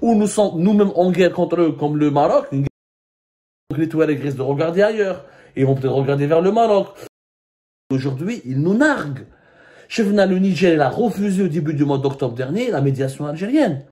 ou nous sommes nous-mêmes en guerre contre eux, comme le Maroc, donc les Touaregs risquent de regarder ailleurs. Ils vont peut-être regarder vers le Maroc. Aujourd'hui, ils nous narguent. Chefna, le Niger, il a refusé au début du mois d'octobre dernier la médiation algérienne.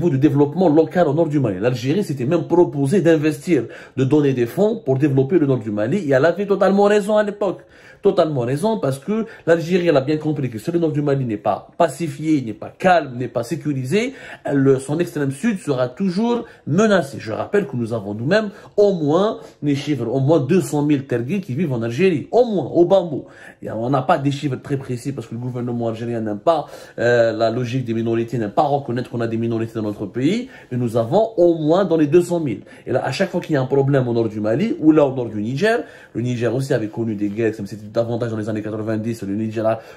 De développement local au nord du Mali. L'Algérie s'était même proposé d'investir, de donner des fonds pour développer le nord du Mali. Et elle avait totalement raison à l'époque. Totalement raison parce que l'Algérie, elle a bien compris que si le nord du Mali n'est pas pacifié, n'est pas calme, n'est pas sécurisé, son extrême sud sera toujours menacé. Je rappelle que nous avons nous-mêmes au moins des chiffres, au moins 200 000 Terguis qui vivent en Algérie. Au moins, au bambou. On n'a pas des chiffres très précis parce que le gouvernement algérien n'aime pas la logique des minorités, n'aime pas reconnaître qu'on a des minorités dans notre pays, mais nous avons au moins dans les 200 000. Et là, à chaque fois qu'il y a un problème au nord du Mali, ou là au nord du Niger, le Niger aussi avait connu des guerres, comme c'était davantage dans les années 90,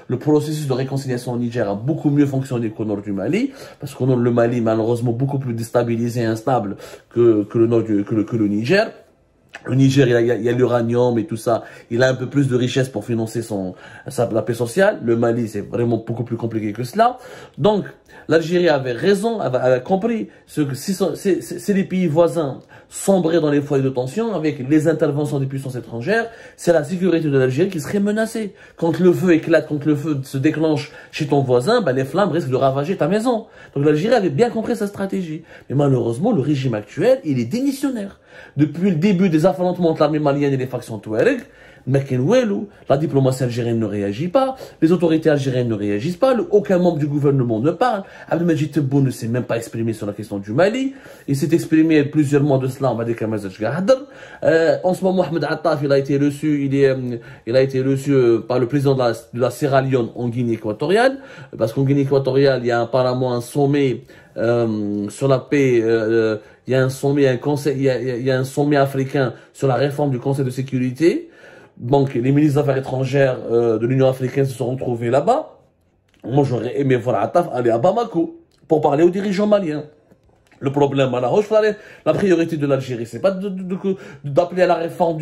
le processus de réconciliation au Niger a beaucoup mieux fonctionné qu'au nord du Mali, parce que le Mali, malheureusement, beaucoup plus déstabilisé et instable que le Niger. Le Niger, il y a l'uranium et tout ça. Il a un peu plus de richesse pour financer la paix sociale. Le Mali, c'est vraiment beaucoup plus compliqué que cela. Donc, l'Algérie avait raison, avait compris que si les pays voisins sombraient dans les foyers de tension avec les interventions des puissances étrangères, c'est la sécurité de l'Algérie qui serait menacée. Quand le feu éclate, quand le feu se déclenche chez ton voisin, ben les flammes risquent de ravager ta maison. Donc l'Algérie avait bien compris sa stratégie. Mais malheureusement, le régime actuel, il est démissionnaire. Depuis le début des affrontements entre l'armée malienne et les factions Touareg, la diplomatie algérienne ne réagit pas, les autorités algériennes ne réagissent pas, aucun membre du gouvernement ne parle. Abdelmajid Tebboune ne s'est même pas exprimé sur la question du Mali. Il s'est exprimé plusieurs mois de cela, on va dire qu'en ce moment, Mohamed Attaf, il a été reçu par le président de la Sierra Leone en Guinée équatoriale, parce qu'en Guinée équatoriale, il y a apparemment un sommet sur la paix, il y a un sommet, il y a un sommet africain sur la réforme du Conseil de sécurité. Donc, les ministres des Affaires étrangères de l'Union africaine se sont retrouvés là-bas. Moi, j'aurais aimé voir Attaf aller à Bamako pour parler aux dirigeants maliens. Le problème, la priorité de l'Algérie, c'est pas d'appeler à la réforme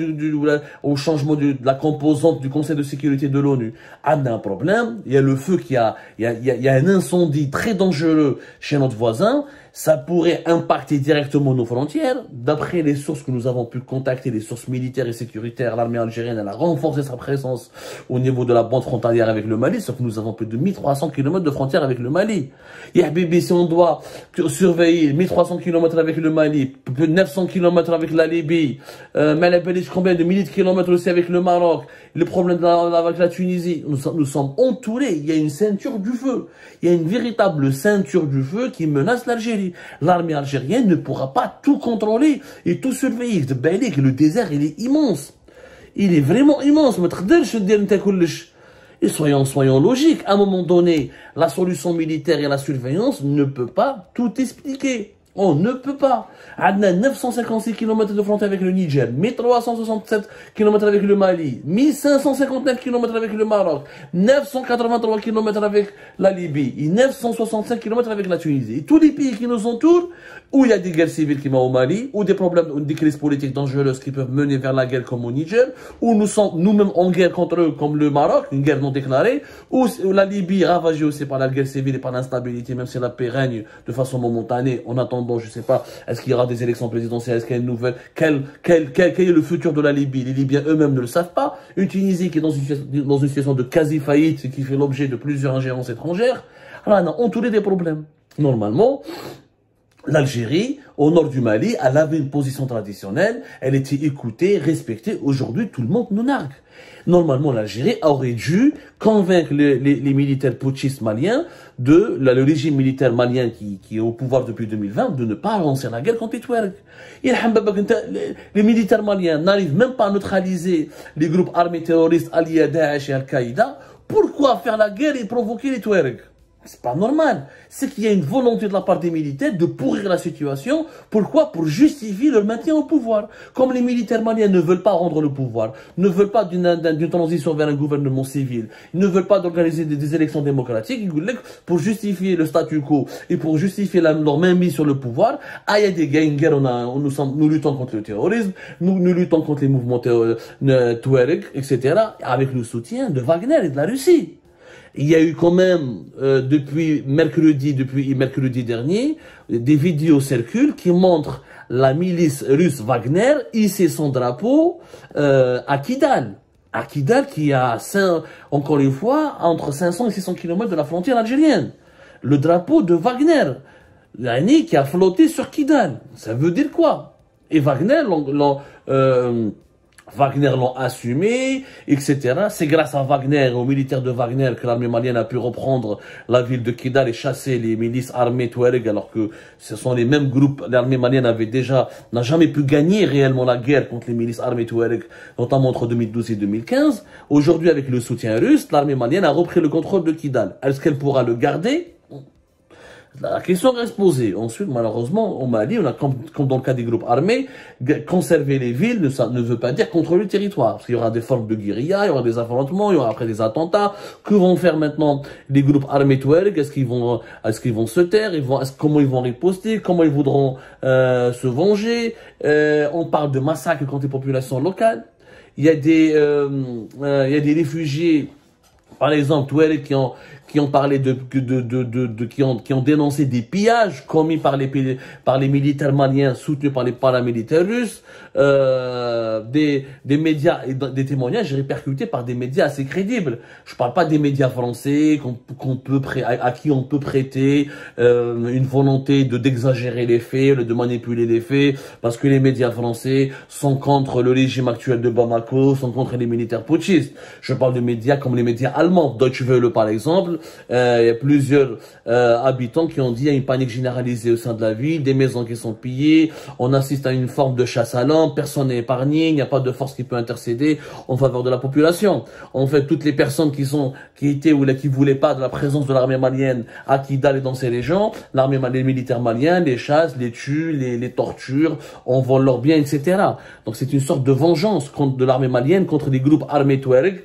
au changement de la composante du Conseil de sécurité de l'ONU. On a un problème, il y a le feu il y a un incendie très dangereux chez notre voisin. Ça pourrait impacter directement nos frontières. D'après les sources que nous avons pu contacter, les sources militaires et sécuritaires, l'armée algérienne, elle a renforcé sa présence au niveau de la bande frontalière avec le Mali, sauf que nous avons plus de 1300 km de frontière avec le Mali. Et Habibi, si on doit surveiller 1300 km avec le Mali, plus de 900 km avec la Libye, combien de milliers de kilomètres aussi avec le Maroc, le problème avec la Tunisie, nous sommes entourés. Il y a une ceinture du feu. Il y a une véritable ceinture du feu qui menace l'Algérie. L'armée algérienne ne pourra pas tout contrôler et tout surveiller. Le désert, il est immense. Il est vraiment immense. Et soyons logiques. À un moment donné, la solution militaire et la surveillance ne peut pas tout expliquer. On ne peut pas. On a 956 km de frontière avec le Niger, 1367 km avec le Mali, 1559 km avec le Maroc, 983 km avec la Libye, et 965 km avec la Tunisie. Et tous les pays qui nous entourent, où il y a des guerres civiles qui vont au Mali, ou des problèmes, ou des crises politiques dangereuses qui peuvent mener vers la guerre comme au Niger, où nous sommes nous-mêmes en guerre contre eux comme le Maroc, une guerre non déclarée, ou la Libye ravagée aussi par la guerre civile et par l'instabilité, même si la paix règne de façon momentanée, on attend. Bon, je sais pas, est-ce qu'il y aura des élections présidentielles, est-ce qu'il y a une nouvelle, quel est le futur de la Libye? Les Libyens eux-mêmes ne le savent pas. Une Tunisie qui est dans une situation de quasi-faillite, qui fait l'objet de plusieurs ingérences étrangères. Alors, on a entouré des problèmes. Normalement, l'Algérie, au nord du Mali, elle avait une position traditionnelle, elle était écoutée, respectée. Aujourd'hui, tout le monde nous nargue. Normalement, l'Algérie aurait dû convaincre les militaires putschistes maliens le régime militaire malien qui est au pouvoir depuis 2020 de ne pas lancer la guerre contre les Touaregs. Les militaires maliens n'arrivent même pas à neutraliser les groupes armés terroristes alliés à Daesh et Al-Qaïda. Pourquoi faire la guerre et provoquer les Touaregs? C'est pas normal. C'est qu'il y a une volonté de la part des militaires de pourrir la situation. Pourquoi? Pour justifier leur maintien au pouvoir. Comme les militaires maliens ne veulent pas rendre le pouvoir, ne veulent pas d'une transition vers un gouvernement civil, ils ne veulent pas d'organiser des élections démocratiques, pour justifier le statu quo et pour justifier leur mainmise sur le pouvoir, il y a des guerres, nous luttons contre le terrorisme, nous luttons contre les mouvements Touareg, etc., avec le soutien de Wagner et de la Russie. Il y a eu quand même, depuis mercredi dernier, des vidéos circulent qui montrent la milice russe Wagner hisser son drapeau à Kidal. À Kidal qui a, encore une fois, entre 500 et 600 km de la frontière algérienne. Le drapeau de Wagner, l'année qui a flotté sur Kidal. Ça veut dire quoi? Et Wagner l'ont assumé, etc. C'est grâce à Wagner, aux militaires de Wagner, que l'armée malienne a pu reprendre la ville de Kidal et chasser les milices armées Touareg, alors que ce sont les mêmes groupes. L'armée malienne n'a jamais pu gagner réellement la guerre contre les milices armées Touareg, notamment entre 2012 et 2015. Aujourd'hui, avec le soutien russe, l'armée malienne a repris le contrôle de Kidal. Est-ce qu'elle pourra le garder? La question reste posée. Ensuite, malheureusement, au Mali, on a, comme dans le cas des groupes armés, conserver les villes ne veut pas dire contrôler le territoire. Parce qu'il y aura des formes de guérilla, il y aura des affrontements, il y aura après des attentats. Que vont faire maintenant les groupes armés Touareg? Est-ce qu'ils vont se taire? Comment ils vont riposter? Comment ils voudront se venger? On parle de massacres contre les populations locales. Il y a des réfugiés, par exemple, Touareg qui ont parlé qui ont dénoncé des pillages commis par les militaires maliens soutenus par les paramilitaires russes, des médias et des témoignages répercutés par des médias assez crédibles. Je parle pas des médias français à qui on peut prêter une volonté d'exagérer les faits, de manipuler les faits, parce que les médias français sont contre le régime actuel de Bamako, sont contre les militaires putschistes. Je parle de médias comme les médias allemands, Deutsche Welle par exemple. Il y a plusieurs habitants qui ont dit qu'il y a une panique généralisée au sein de la ville, des maisons qui sont pillées, on assiste à une forme de chasse à l'homme, personne n'est épargné, il n'y a pas de force qui peut intercéder en faveur de la population. En fait, toutes les personnes qui étaient ou qui voulaient pas de la présence de l'armée malienne à Kidal et dans ces régions, les militaires maliens les chassent, les tuent, les torturent, on vole leurs biens, etc. Donc c'est une sorte de vengeance de l'armée malienne contre des groupes armés Touareg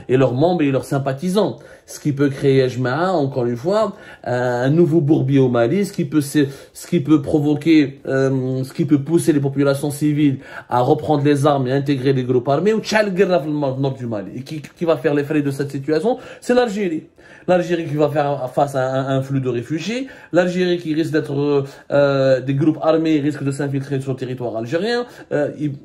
et leurs membres et leurs sympathisants. Ce qui peut créer, encore une fois, un nouveau bourbier au Mali, ce qui peut provoquer, ce qui peut pousser les populations civiles à reprendre les armes et intégrer les groupes armés, ou Tchalguerra dans le nord du Mali. Et qui va faire les frais de cette situation? C'est l'Algérie. L'Algérie qui va faire face à un flux de réfugiés, l'Algérie qui risque d'être, des groupes armés risquent de s'infiltrer sur le territoire algérien,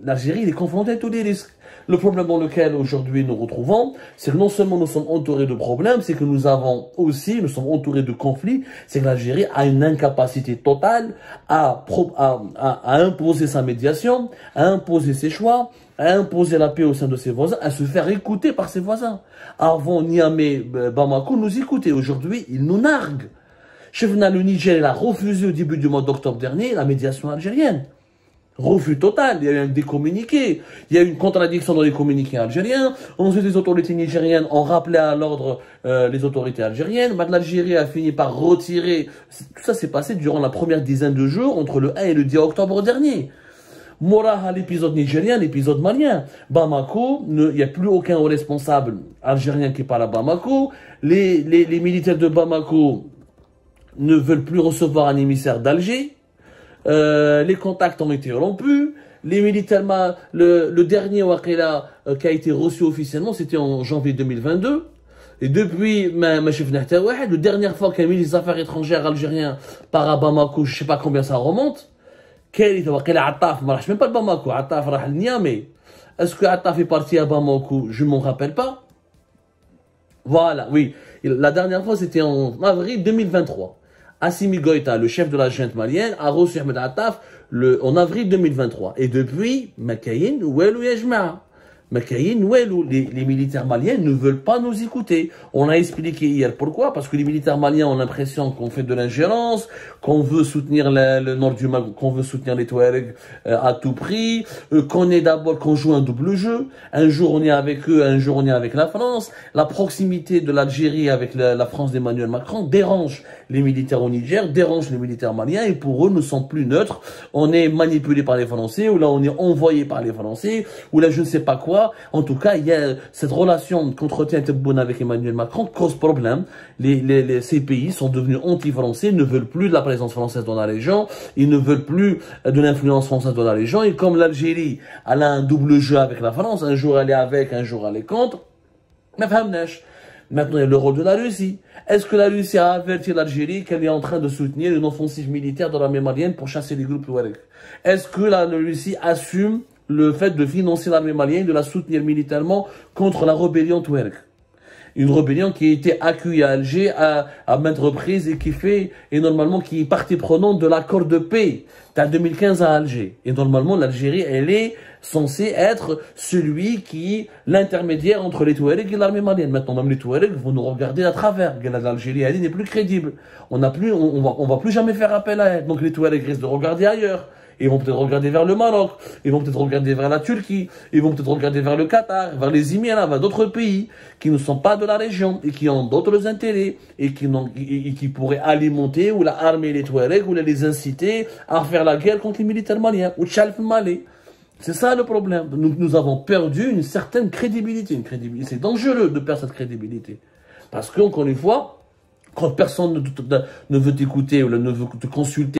l'Algérie est confrontée à tous les risques. Le problème dans lequel aujourd'hui nous retrouvons, c'est que non seulement nous sommes entourés de problèmes, c'est que nous sommes entourés de conflits, c'est que l'Algérie a une incapacité totale à imposer sa médiation, à imposer ses choix, à imposer la paix au sein de ses voisins, à se faire écouter par ses voisins. Avant, Niamey, Bamako nous écoutaient. Aujourd'hui, ils nous narguent. Chefna, le Niger, il a refusé au début du mois d'octobre dernier la médiation algérienne. Refus total, il y a eu des communiqués, il y a eu une contradiction dans les communiqués algériens. Ensuite, les autorités nigériennes ont rappelé à l'ordre les autorités algériennes. L'Algérie a fini par retirer. Tout ça s'est passé durant la première dizaine de jours, entre le 1 et le 10 octobre dernier. Moraha, l'épisode nigérien, l'épisode malien. Bamako, il n'y a plus aucun responsable algérien qui parle à Bamako. Les militaires de Bamako ne veulent plus recevoir un émissaire d'Alger. Les contacts ont été rompus. Les militaires, le dernier Wakila qui a été reçu officiellement, c'était en janvier 2022. Et depuis, la dernière fois qu'un ministre des Affaires étrangères algérien part à Bamako, je ne sais pas combien ça remonte. Même pas de Bamako, Attaf rah Niamey. Est-ce que Attaf est parti à Bamako? Je ne m'en rappelle pas. Voilà, oui. La dernière fois, c'était en avril 2023. Assimi Goïta, le chef de la junte malienne, a reçu Ahmed Attaf en avril 2023. Et depuis, Makayin, Ouelou Yajma. Mais les militaires maliens ne veulent pas nous écouter. On a expliqué hier pourquoi. Parce que les militaires maliens ont l'impression qu'on fait de l'ingérence, qu'on veut soutenir le nord du Mali, qu'on veut soutenir les Touaregs à tout prix, qu'on joue un double jeu. Un jour on est avec eux, un jour on est avec la France. La proximité de l'Algérie avec la France d'Emmanuel Macron dérange les militaires au Niger, dérange les militaires maliens, et pour eux, nous ne sommes plus neutres. On est manipulé par les Français, ou là on est envoyé par les Français, ou là je ne sais pas quoi. En tout cas, il y a cette relation qu'entretient Tebboune avec Emmanuel Macron cause problème. Ces pays sont devenus anti-français, ne veulent plus de la présence française dans la région, ils ne veulent plus de l'influence française dans la région, et comme l'Algérie, elle a un double jeu avec la France, un jour elle est avec, un jour elle est contre, mais maintenant, il y a le rôle de la Russie. Est-ce que la Russie a averti l'Algérie qu'elle est en train de soutenir une offensive militaire dans l'armée malienne pour chasser les groupes Touareg? Est-ce que la Russie assume le fait de financer l'armée malienne, de la soutenir militairement contre la rébellion Touareg? Une rébellion qui a été accueillie à Alger à maintes reprises et et normalement qui est partie prenante de l'accord de paix en 2015 à Alger. Et normalement, l'Algérie, elle est censée être l'intermédiaire entre les Touaregs et l'armée malienne. Maintenant, même les Touaregs vont nous regarder à travers. L'Algérie, elle n'est plus crédible. On va plus jamais faire appel à elle. Donc les Touaregs risquent de regarder ailleurs. Ils vont peut-être regarder vers le Maroc, ils vont peut-être regarder vers la Turquie, ils vont peut-être regarder vers le Qatar, vers les Émirats, vers d'autres pays qui ne sont pas de la région et qui ont d'autres intérêts et qui pourraient alimenter ou armer les Touaregs ou les inciter à faire la guerre contre les militaires maliens ou Tchalf Mali. C'est ça le problème. Nous avons perdu une certaine crédibilité. C'est dangereux de perdre cette crédibilité. Parce qu'encore une fois, quand personne ne veut t'écouter ou ne veut te consulter,